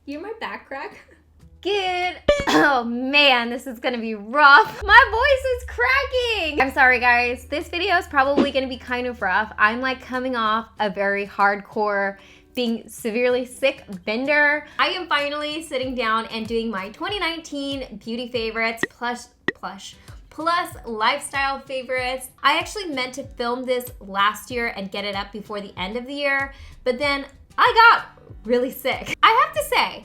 You're my back crack. Good. Oh man, this is gonna be rough. My voice is cracking. I'm sorry guys, this video is probably gonna be kind of rough. I'm like coming off a very hardcore, being severely sick bender. I am finally sitting down and doing my 2019 beauty favorites plus lifestyle favorites. I actually meant to film this last year and get it up before the end of the year, but then I got really sick. I have to say,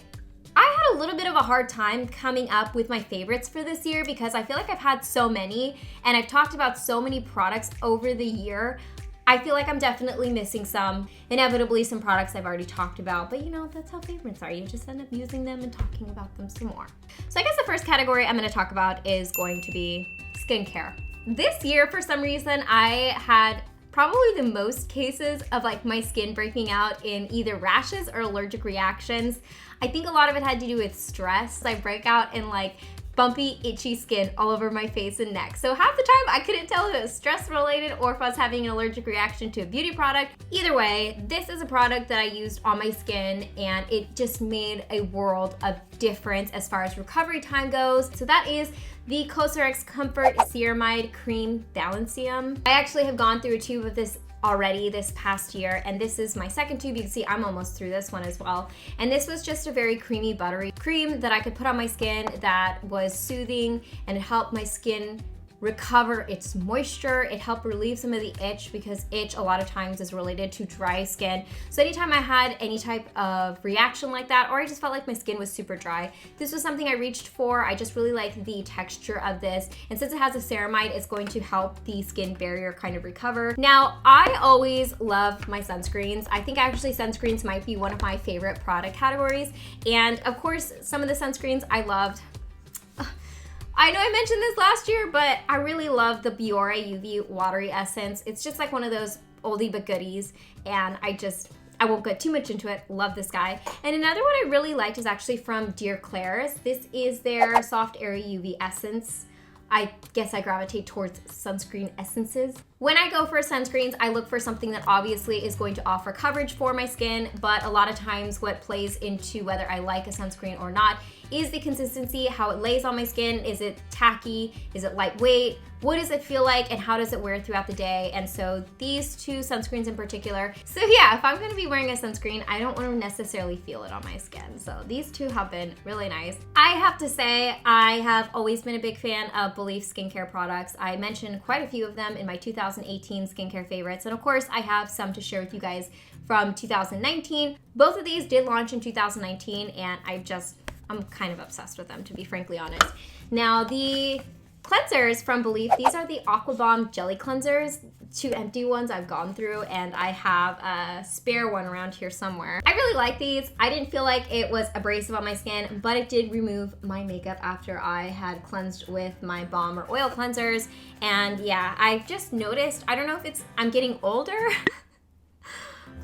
I had a little bit of a hard time coming up with my favorites for this year because I feel like I've had so many and I've talked about so many products over the year. I feel like I'm definitely missing some. Inevitably, some products I've already talked about, but you know, that's how favorites are. You just end up using them and talking about them some more. So I guess the first category I'm gonna talk about is going to be skincare. This year, for some reason, I had probably the most cases of like my skin breaking out in either rashes or allergic reactions. I think a lot of it had to do with stress. I break out in like bumpy, itchy skin all over my face and neck. So half the time I couldn't tell if it was stress related or if I was having an allergic reaction to a beauty product. Either way, this is a product that I used on my skin and it just made a world of difference as far as recovery time goes. So that is the COSRX Comfort Ceramide Cream Balancium. I actually have gone through a tube of this already this past year, and this is my second tube. You can see I'm almost through this one as well. And this was just a very creamy, buttery cream that I could put on my skin that was soothing and it helped my skin recover its moisture. It helped relieve some of the itch because itch a lot of times is related to dry skin. So anytime I had any type of reaction like that, or I just felt like my skin was super dry, this was something I reached for. I just really like the texture of this. And since it has a ceramide, it's going to help the skin barrier kind of recover. Now, I always love my sunscreens. I think actually sunscreens might be one of my favorite product categories. And of course, some of the sunscreens I loved. I know I mentioned this last year, but I really love the Biore UV Watery Essence. It's just like one of those oldie but goodies, and I won't get too much into it. Love this guy. And another one I really liked is actually from Dear Claire's. This is their Soft Airy UV Essence. I guess I gravitate towards sunscreen essences. When I go for sunscreens, I look for something that obviously is going to offer coverage for my skin, but a lot of times what plays into whether I like a sunscreen or not is the consistency, how it lays on my skin. Is it tacky? Is it lightweight? What does it feel like and how does it wear throughout the day? And so these two sunscreens in particular. So yeah, if I'm gonna be wearing a sunscreen, I don't wanna necessarily feel it on my skin. So these two have been really nice. I have to say, I have always been a big fan of Belief skincare products. I mentioned quite a few of them in my 2018 skincare favorites. And of course, I have some to share with you guys from 2019. Both of these did launch in 2019 and I'm kind of obsessed with them, to be frankly honest. Now, the cleansers from Belief, these are the Aqua Bomb Jelly Cleansers. Two empty ones I've gone through, and I have a spare one around here somewhere. I really like these. I didn't feel like it was abrasive on my skin, but it did remove my makeup after I had cleansed with my balm or oil cleansers. And yeah, I've just noticed, I don't know if I'm getting older,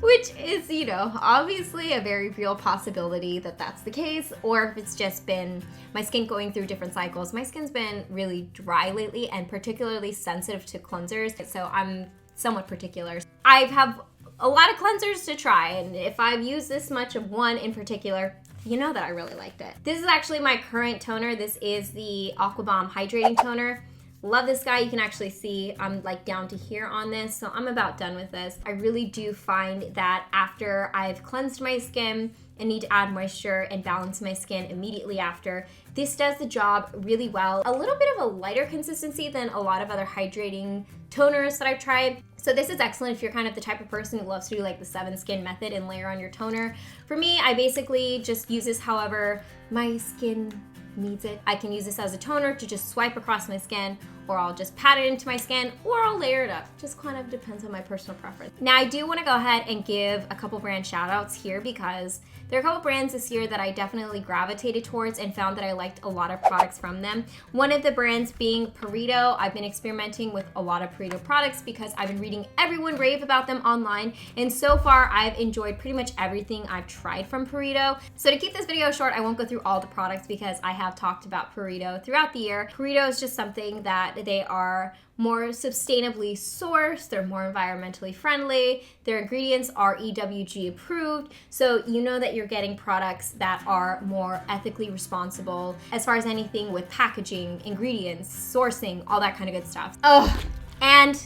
which is, you know, obviously a very real possibility that that's the case, or if it's just been my skin going through different cycles. My skin's been really dry lately and particularly sensitive to cleansers, so I'm somewhat particular. I have a lot of cleansers to try, and if I've used this much of one in particular, you know that I really liked it. This is actually my current toner. This is the Aqua Bomb Hydrating Toner. Love this guy. You can actually see I'm like down to here on this, so I'm about done with this. I really do find that after I've cleansed my skin and need to add moisture and balance my skin immediately after, this does the job really well. A little bit of a lighter consistency than a lot of other hydrating toners that I've tried. So this is excellent if you're kind of the type of person who loves to do like the 7 skin method and layer on your toner. For me, I basically just use this however my skin needs it. I can use this as a toner to just swipe across my skin, or I'll just pat it into my skin, or I'll layer it up. Just kind of depends on my personal preference. Now, I do want to go ahead and give a couple brand shout outs here because there are a couple brands this year that I definitely gravitated towards and found that I liked a lot of products from them. One of the brands being Purito. I've been experimenting with a lot of Purito products because I've been reading everyone rave about them online, and so far I've enjoyed pretty much everything I've tried from Purito. So to keep this video short, I won't go through all the products because I have talked about Purito throughout the year. Purito is just something that that they are more sustainably sourced, they're more environmentally friendly, their ingredients are EWG approved, so you know that you're getting products that are more ethically responsible as far as anything with packaging, ingredients, sourcing, all that kind of good stuff. Oh, and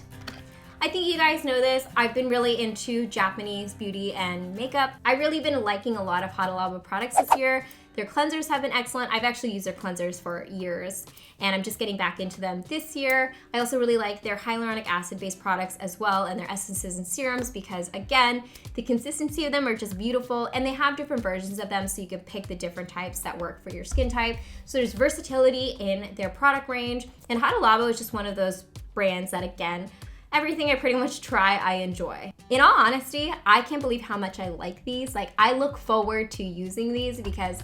I think you guys know this, I've been really into Japanese beauty and makeup. I've really been liking a lot of Hada Labo products this year. Their cleansers have been excellent. I've actually used their cleansers for years, and I'm just getting back into them this year. I also really like their hyaluronic acid-based products as well, and their essences and serums, because again, the consistency of them are just beautiful, and they have different versions of them, so you can pick the different types that work for your skin type. So there's versatility in their product range, and Hada Labo is just one of those brands that, again, everything I pretty much try, I enjoy. In all honesty, I can't believe how much I like these. Like, I look forward to using these because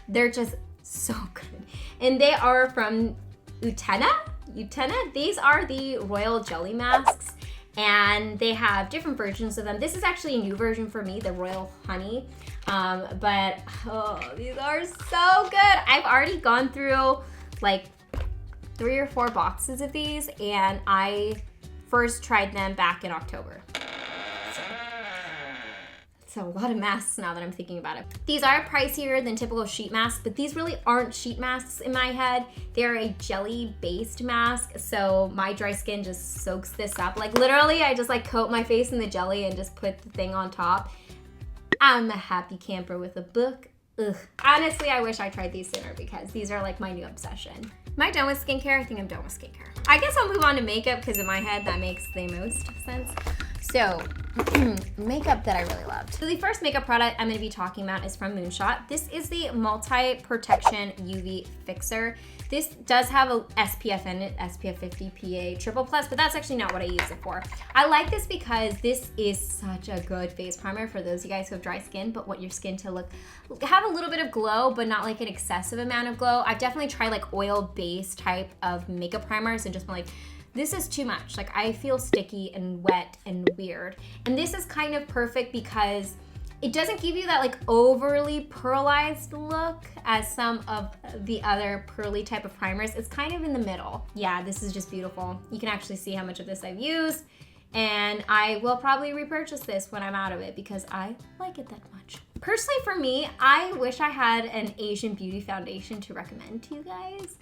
they're just so good. And they are from Utena? These are the Royal Jelly Masks, and they have different versions of them. This is actually a new version for me, the Royal Honey. But these are so good. I've already gone through like 3 or 4 boxes of these, and I first tried them back in October. So a lot of masks now that I'm thinking about it. These are pricier than typical sheet masks, but these really aren't sheet masks in my head. They're a jelly-based mask, so my dry skin just soaks this up. Like literally, I just like coat my face in the jelly and just put the thing on top. I'm a happy camper with a book. Ugh. Honestly, I wish I tried these sooner because these are like my new obsession. Am I done with skincare? I think I'm done with skincare. I guess I'll move on to makeup because in my head that makes the most sense. So, makeup that I really loved. So the first makeup product I'm gonna be talking about is from Moonshot. This is the Multi-Protection UV Fixer. This does have a SPF in it, SPF 50 PA triple plus, but that's actually not what I use it for. I like this because this is such a good face primer for those of you guys who have dry skin but want your skin to have a little bit of glow, but not like an excessive amount of glow. I've definitely tried like oil-based type of makeup primers and just been like, this is too much. Like I feel sticky and wet and weird. And this is kind of perfect because it doesn't give you that like overly pearlized look as some of the other pearly type of primers. It's kind of in the middle. Yeah, this is just beautiful. You can actually see how much of this I've used, and I will probably repurchase this when I'm out of it because I like it that much. Personally for me, I wish I had an Asian beauty foundation to recommend to you guys.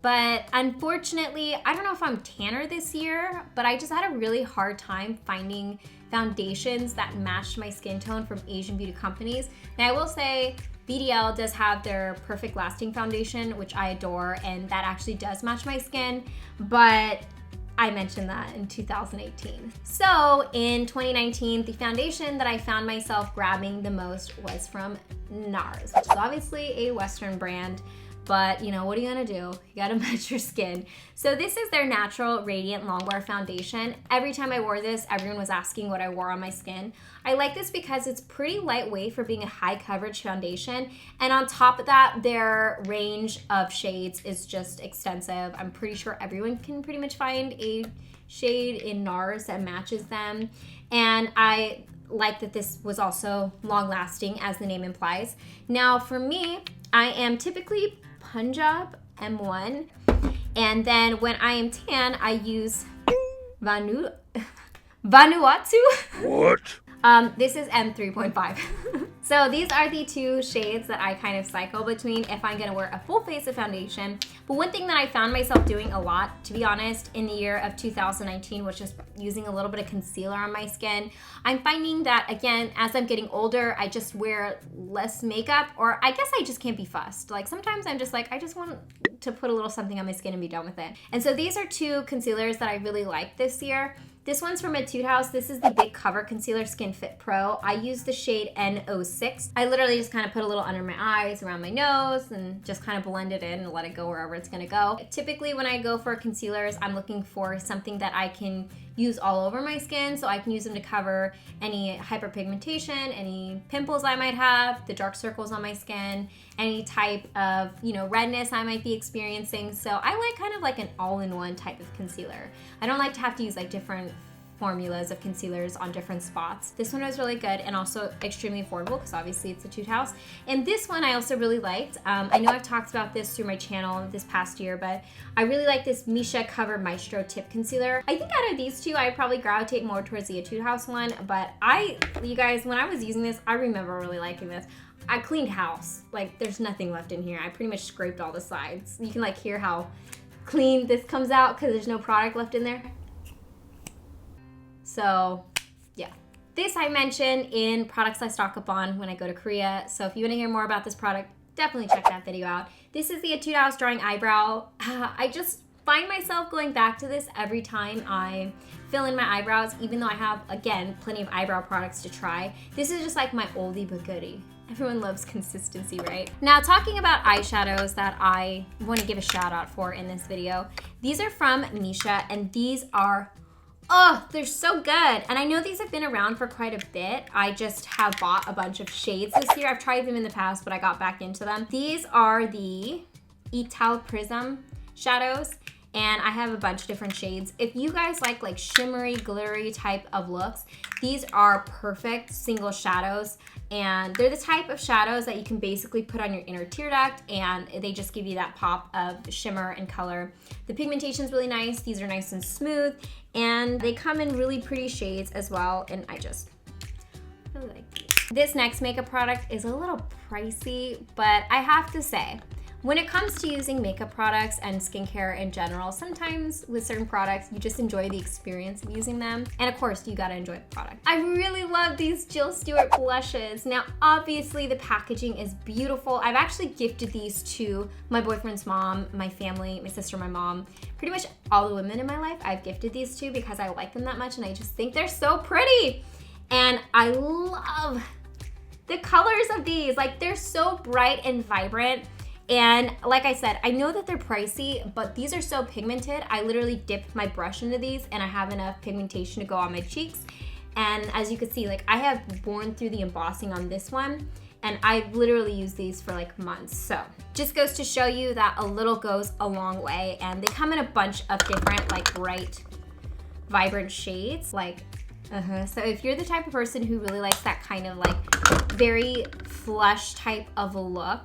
But unfortunately, I don't know if I'm tanner this year, but I just had a really hard time finding foundations that matched my skin tone from Asian beauty companies. Now I will say BDL does have their Perfect Lasting Foundation, which I adore, and that actually does match my skin, but I mentioned that in 2018. So in 2019, the foundation that I found myself grabbing the most was from NARS, which is obviously a Western brand. But you know, what are you gonna do? You gotta match your skin. So this is their Natural Radiant Longwear Foundation. Every time I wore this, everyone was asking what I wore on my skin. I like this because it's pretty lightweight for being a high coverage foundation. And on top of that, their range of shades is just extensive. I'm pretty sure everyone can pretty much find a shade in NARS that matches them. And I like that this was also long lasting, as the name implies. Now for me, I am typically Punjab M1, and then when I am tan, I use Vanuatu. What? This is M3.5. So these are the two shades that I kind of cycle between if I'm gonna wear a full face of foundation. But one thing that I found myself doing a lot, to be honest, in the year of 2019 was just using a little bit of concealer on my skin. I'm finding that, again, as I'm getting older, I just wear less makeup, or I guess I just can't be fussed. Like sometimes I'm just like, I just want to put a little something on my skin and be done with it. And so these are two concealers that I really like this year. This one's from Etude House. This is the Big Cover Concealer Skin Fit Pro. I use the shade N06. I literally just kind of put a little under my eyes, around my nose, and just kind of blend it in and let it go wherever it's gonna go. Typically when I go for concealers, I'm looking for something that I can use all over my skin, so I can use them to cover any hyperpigmentation, any pimples I might have, the dark circles on my skin, any type of, you know, redness I might be experiencing. So I like kind of like an all-in-one type of concealer. I don't like to have to use like different formulas of concealers on different spots. This one was really good and also extremely affordable because obviously it's Etude House. And this one I also really liked. I know I've talked about this through my channel this past year, but I really like this Misha Cover Maestro Tip Concealer. I think out of these two, I'd probably gravitate more towards the Etude House one, but you guys, when I was using this, I remember really liking this. I cleaned house. Like, there's nothing left in here. I pretty much scraped all the sides. You can like hear how clean this comes out because there's no product left in there. So yeah, this I mentioned in products I stock up on when I go to Korea. So if you want to hear more about this product, definitely check that video out. This is the Etude House Drawing Eyebrow. I just find myself going back to this every time I fill in my eyebrows, even though I have, again, plenty of eyebrow products to try. This is just like my oldie but goodie. Everyone loves consistency, right? Now, talking about eyeshadows that I want to give a shout out for in this video, these are from Misha, and these are, oh, they're so good. And I know these have been around for quite a bit. I just have bought a bunch of shades this year. I've tried them in the past, but I got back into them. These are the ITALPRISM shadows, and I have a bunch of different shades. If you guys like shimmery, glittery type of looks, these are perfect single shadows. And they're the type of shadows that you can basically put on your inner tear duct, and they just give you that pop of shimmer and color. The pigmentation's really nice. These are nice and smooth, and they come in really pretty shades as well, and I just really like these. This next makeup product is a little pricey, but I have to say, when it comes to using makeup products and skincare in general, sometimes with certain products, you just enjoy the experience of using them. And of course, you gotta enjoy the product. I really love these Jill Stewart blushes. Now, obviously the packaging is beautiful. I've actually gifted these to my boyfriend's mom, my family, my sister, my mom. Pretty much all the women in my life I've gifted these to because I like them that much and I just think they're so pretty. And I love the colors of these. Like, they're so bright and vibrant. And like I said, I know that they're pricey, but these are so pigmented. I literally dip my brush into these and I have enough pigmentation to go on my cheeks. And as you can see, like, I have worn through the embossing on this one, and I've literally used these for like months. So just goes to show you that a little goes a long way, and they come in a bunch of different like bright, vibrant shades. Like, so if you're the type of person who really likes that kind of like very flush type of a look,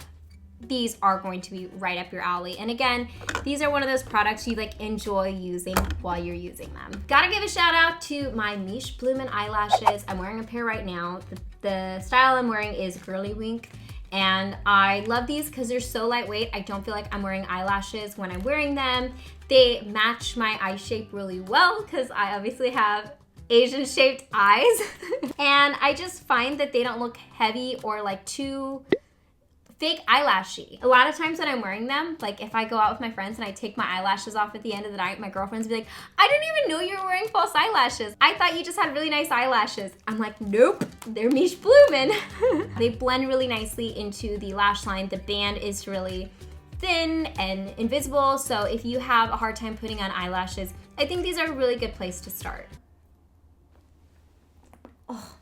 these are going to be right up your alley. And again, these are one of those products you like enjoy using while you're using them. Gotta give a shout out to my Miche Blumen eyelashes. I'm wearing a pair right now. The style I'm wearing is Girly Wink, and I love these because they're so lightweight. I don't feel like I'm wearing eyelashes when I'm wearing them. They match my eye shape really well because I obviously have Asian shaped eyes. And I just find that they don't look heavy or like too fake eyelashy. A lot of times when I'm wearing them, like if I go out with my friends and I take my eyelashes off at the end of the night, my girlfriends will be like, I didn't even know you were wearing false eyelashes. I thought you just had really nice eyelashes. I'm like, nope, they're Miche Blumen. They blend really nicely into the lash line. The band is really thin and invisible, so if you have a hard time putting on eyelashes, I think these are a really good place to start. Oh,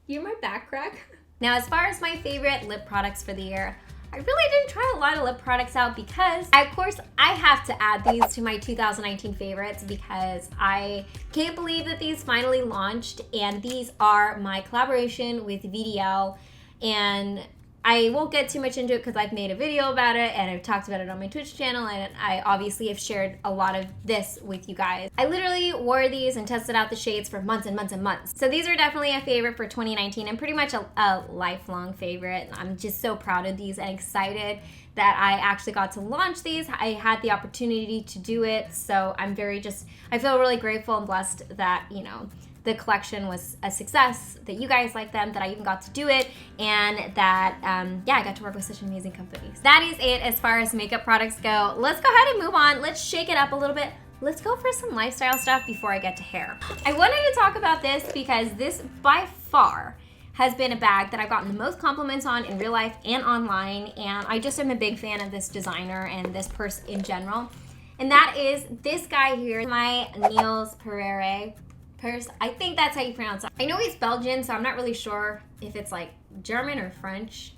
you're my back crack. Now, as far as my favorite lip products for the year, I really didn't try a lot of lip products out because, of course, I have to add these to my 2019 favorites because I can't believe that these finally launched, and these are my collaboration with VDL, and I won't get too much into it because I've made a video about it and I've talked about it on my Twitch channel, and I obviously have shared a lot of this with you guys. I literally wore these and tested out the shades for months and months and months. So these are definitely a favorite for 2019 and pretty much a lifelong favorite. I'm just so proud of these and excited that I actually got to launch these. I had the opportunity to do it, so I feel really grateful and blessed that, you know, the collection was a success, that you guys like them, that I even got to do it, and that, yeah, I got to work with such amazing companies. That is it as far as makeup products go. Let's go ahead and move on. Let's shake it up a little bit. Let's go for some lifestyle stuff before I get to hair. I wanted to talk about this because this, by far, has been a bag that I've gotten the most compliments on in real life and online, and I just am a big fan of this designer and this purse in general. And that is this guy here, my Niels Pereira purse. I think that's how you pronounce it. I know he's Belgian, so I'm not really sure if it's like German or French.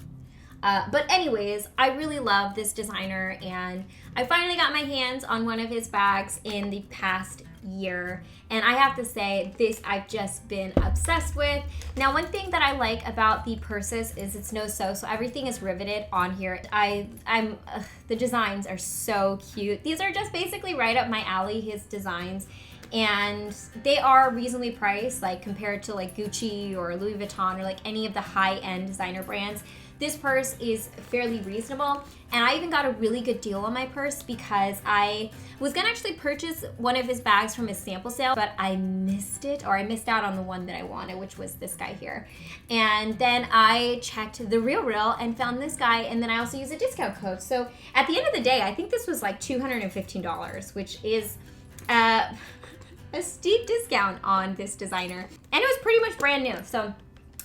But anyways, I really love this designer, and I finally got my hands on one of his bags in the past year. And I have to say, this I've just been obsessed with. Now, one thing that I like about the purses is it's no sew, so everything is riveted on here. The designs are so cute. These are just basically right up my alley, his designs. And they are reasonably priced, like compared to like Gucci or Louis Vuitton or like any of the high-end designer brands. This purse is fairly reasonable, and I even got a really good deal on my purse because I was gonna actually purchase one of his bags from his sample sale, but I missed it, or I missed out on the one that I wanted, which was this guy here. And then I checked the Real and found this guy, and then I also used a discount code. So at the end of the day, I think this was like $215, which is a steep discount on this designer. And it was pretty much brand new, so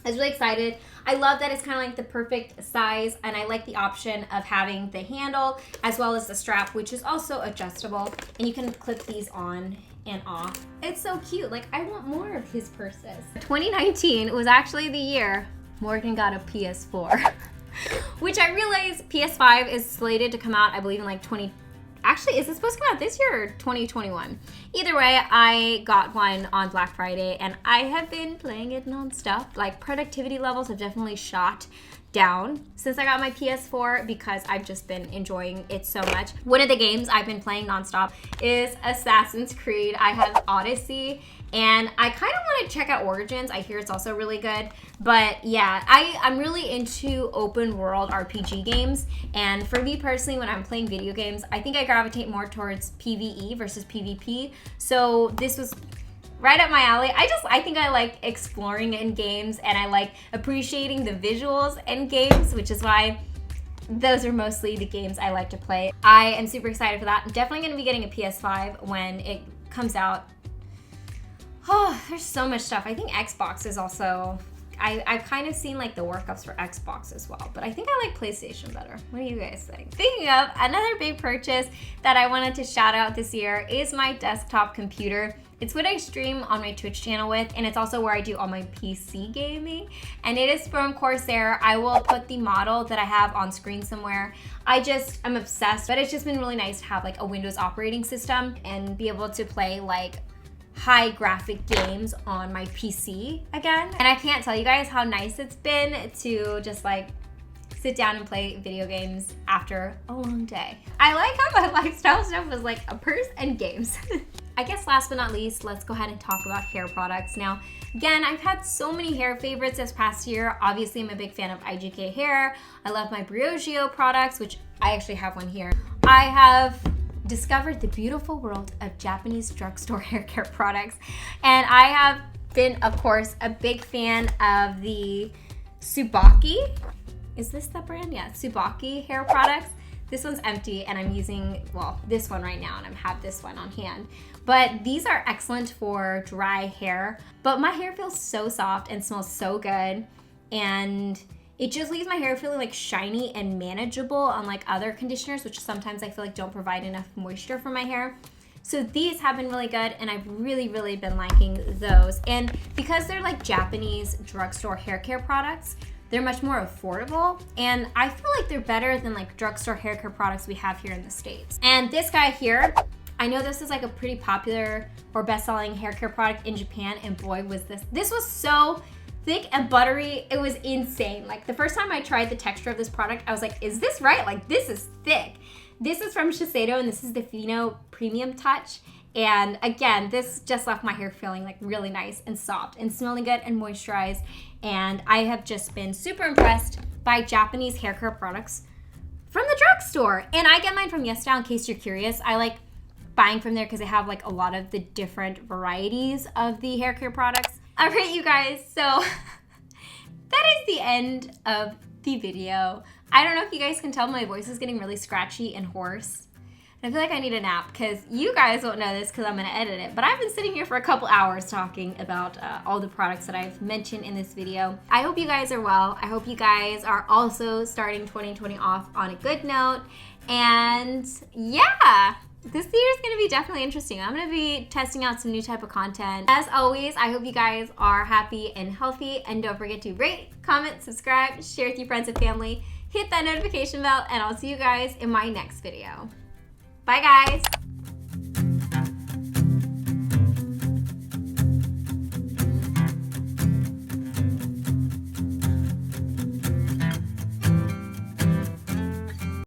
I was really excited. I love that it's kind of like the perfect size, and I like the option of having the handle as well as the strap, which is also adjustable, and you can clip these on and off. It's so cute. Like, I want more of his purses. 2019 was actually the year Morgan got a PS4, which I realize PS5 is slated to come out, I believe, in like Actually, is it supposed to come out this year or 2021? Either way, I got one on Black Friday, and I have been playing it nonstop. Like, productivity levels have definitely shot down since I got my PS4 because I've just been enjoying it so much. One of the games I've been playing nonstop is Assassin's Creed. I have Odyssey, and I kind of want to check out Origins. I hear it's also really good. But yeah, I'm really into open world RPG games. And for me personally, when I'm playing video games, I think I gravitate more towards PvE versus PvP. So this was right up my alley. I think I like exploring in games, and I like appreciating the visuals in games, which is why those are mostly the games I like to play. I am super excited for that. I'm definitely gonna be getting a PS5 when it comes out. Oh, there's so much stuff. I think Xbox is also, I've kind of seen like the workups for Xbox as well, but I think I like PlayStation better. What do you guys think? Speaking of, another big purchase that I wanted to shout out this year is my desktop computer. It's what I stream on my Twitch channel with, and it's also where I do all my PC gaming, and it is from Corsair. I will put the model that I have on screen somewhere. I'm obsessed, but it's just been really nice to have like a Windows operating system and be able to play like high graphic games on my PC again. And I can't tell you guys how nice it's been to just like sit down and play video games after a long day. I like how my lifestyle stuff was like a purse and games. I guess last but not least, let's go ahead and talk about hair products. Now, again, I've had so many hair favorites this past year. Obviously, I'm a big fan of IGK hair. I love my Briogeo products, which I actually have one here. I have discovered the beautiful world of Japanese drugstore hair care products, and I have been, of course, a big fan of the Tsubaki. Is this the brand? Yeah, Tsubaki hair products. This one's empty, and I'm using, well, this one right now, and I have this one on hand. But these are excellent for dry hair, but my hair feels so soft and smells so good, and it just leaves my hair feeling like shiny and manageable, unlike other conditioners, which sometimes I feel like don't provide enough moisture for my hair. So these have been really good, and I've really, really been liking those. And because they're like Japanese drugstore hair care products, they're much more affordable, and I feel like they're better than like drugstore hair care products we have here in the States. And this guy here, I know this is like a pretty popular or best-selling hair care product in Japan, and boy was this was so thick and buttery. It was insane. Like the first time I tried the texture of this product, I was like, is this right? Like, this is thick. This is from Shiseido, and this is the FINO Premium Touch. And again, this just left my hair feeling like really nice and soft and smelling good and moisturized. And I have just been super impressed by Japanese hair care products from the drugstore. And I get mine from YesStyle, in case you're curious. I like buying from there because they have like a lot of the different varieties of the hair care products. All right, you guys, so that is the end of the video. I don't know if you guys can tell, my voice is getting really scratchy and hoarse. I feel like I need a nap because you guys won't know this because I'm going to edit it, but I've been sitting here for a couple hours talking about all the products that I've mentioned in this video. I hope you guys are well. I hope you guys are also starting 2020 off on a good note. And yeah, this year is going to be definitely interesting. I'm going to be testing out some new type of content. As always, I hope you guys are happy and healthy, and don't forget to rate, comment, subscribe, share with your friends and family, hit that notification bell, and I'll see you guys in my next video. Bye guys!